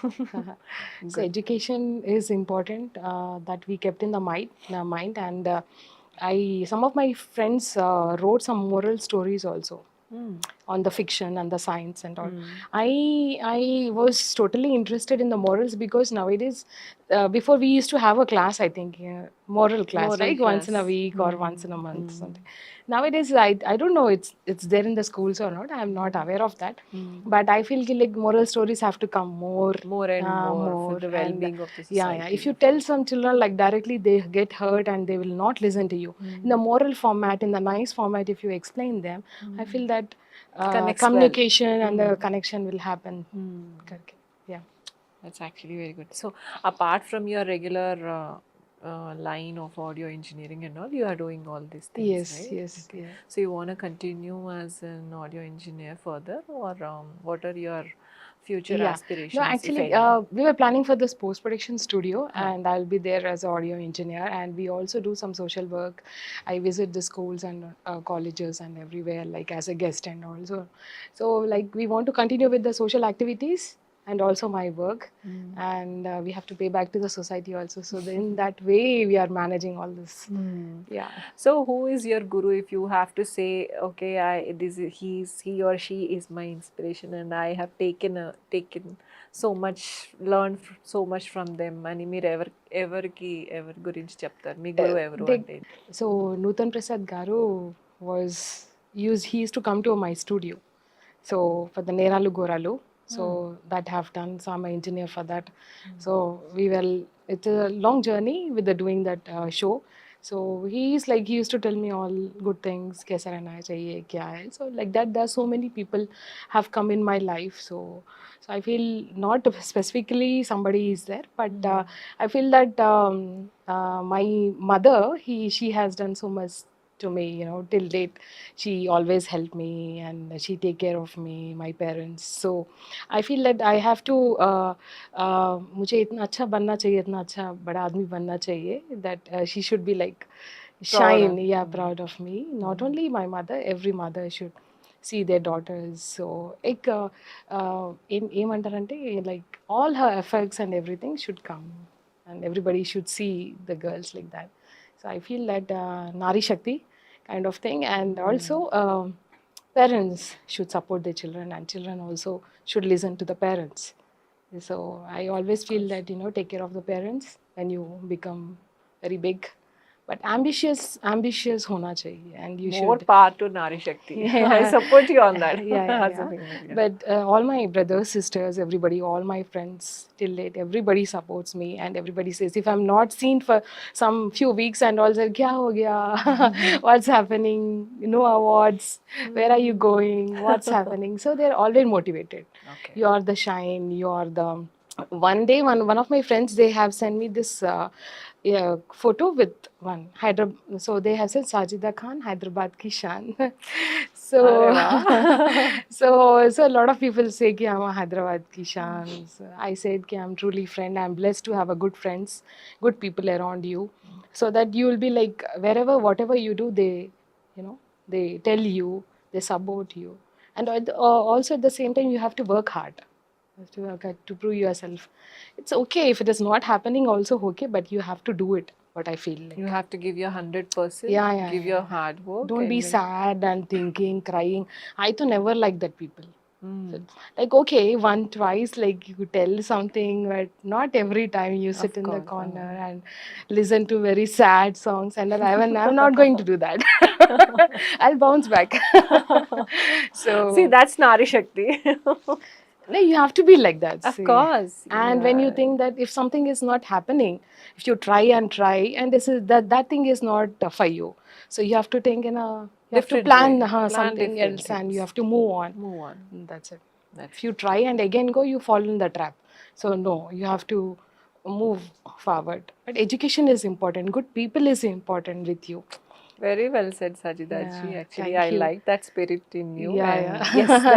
So Good. education is important, that we kept in the mind, and some of my friends wrote some moral stories also Mm. on the fiction and the science and all. Mm. I was totally interested in the morals because nowadays, before we used to have a class, I think, moral class, Moral right? Once in a class. week or once in a month, Mm. something. Nowadays, I don't know it's there in the schools or not. I'm not aware of that, Mm. but I feel like moral stories have to come more, More and more for more, the and well-being of the yeah. If society, you of tell course. some children like directly, they get hurt and they will not listen to you. In the Mm. moral format, in the nice format, if you explain them, I Mm. feel that Connects well. communication and the Mm. connection will happen. Mm. Correct. Yeah. That's actually very good. So, apart from your regular line of audio engineering and all, you are doing all these things, Yes. right? Yes. Okay. Yeah. So, you want to continue as an audio engineer further, or what are your future Yeah. No, aspirations, if actually, any? we were planning for this post production studio, Huh. and I'll be there as an audio engineer. And we also do some social work. I visit the schools and colleges and everywhere, like as a guest and also. So, like, we want to continue with the social activities and also my work, Mm. and we have to pay back to the society also. So, in that way, we are managing all this. Mm. Yeah. So, who is your guru? If you have to say, okay, he or she is my inspiration, and I have taken so much, learned so much from them. అని మీరు ఎవరి గురించి చెప్తారు? మీ గురువు ఎవరు They, అంటే ఏంటి? so Nutan Prasad Garu he used to come to my studio. So for the Neralu Goralu, so that have done. So I'm an engineer for that. So it's a long journey with the doing that show. So he used to tell me all good things. Kaisa rehna hai chahiye, kya hai. So like that, there are so many people have come in my life. So I feel not specifically somebody is there, but I feel that my mother, she has done so much to me, till date. She always helped me and she take care of me, my parents. So I feel that I have to मुझे इतना अच्छा बनना चाहिए, इतना अच्छा बड़ा आदमी बनना चाहिए, that she should be like Proud shine, of. yeah, proud of me. Not only my mother, every mother should see their daughters. So ek ఏమంటారంటే, like all her efforts and everything should come, and everybody should see the girls like that. So I feel that Nari Shakti kind of thing, and also parents should support their children, and children also should listen to the parents. So I always feel that, take care of the parents when you become very big, but ambitious hona chahiye, and you More should. power to Nari Shakti. I Yeah. support you on that. Yeah, yeah, As a yeah. female, yeah. But all my brothers, sisters, everybody, all my friends till date, everybody supports me, and everybody says if I'm not seen for some few weeks and all, say, kya ho gaya? What's happening? No awards. Where are you going? What's happening? So they're always motivated. Okay. You are the shine. You are the. One day, one of my friends, they have sent me this yeah, photo with one Hyderabad. So they have said Sajida Khan, Hyderabad ki shan. Arre So, wah. so a lot of people say कि I'm a Hyderabad ki shan. So I said कि I'm truly friend. I'm blessed to have a good friends, good people around you, so that you will be like wherever, whatever you do, they tell you, they support you, and also at the same time you have to work hard. You have to work hard to prove yourself. It's okay if it is not happening, also okay, but you have to do it. What I feel like. You have to give your 100%, Yeah, yeah, give yeah. your hard work, Don't be and then. sad and thinking, crying. I to never like that people. So, Mm. like okay, one twice, like you tell something, but not every time you sit Of in the course. corner and listen to very sad songs. And then I'm not going to do that. I'll bounce back. See, So that's Nari Shakti. no, you have to be like that. Of See, course. and when you Yeah. think that if something is not happening, if you try and try, and this is that thing is not for you, so you have to think you have to Different plan way. Plan something different else, and you things. have to move on. Move on. That's it. That's If you try and again go, you fall in the trap. So no, you have to move forward. But education is important. Good people is important with you. very well said, Sajida ji. Yeah, Actually, thank I you. like that spirit in you. Yeah, And yes, yeah. that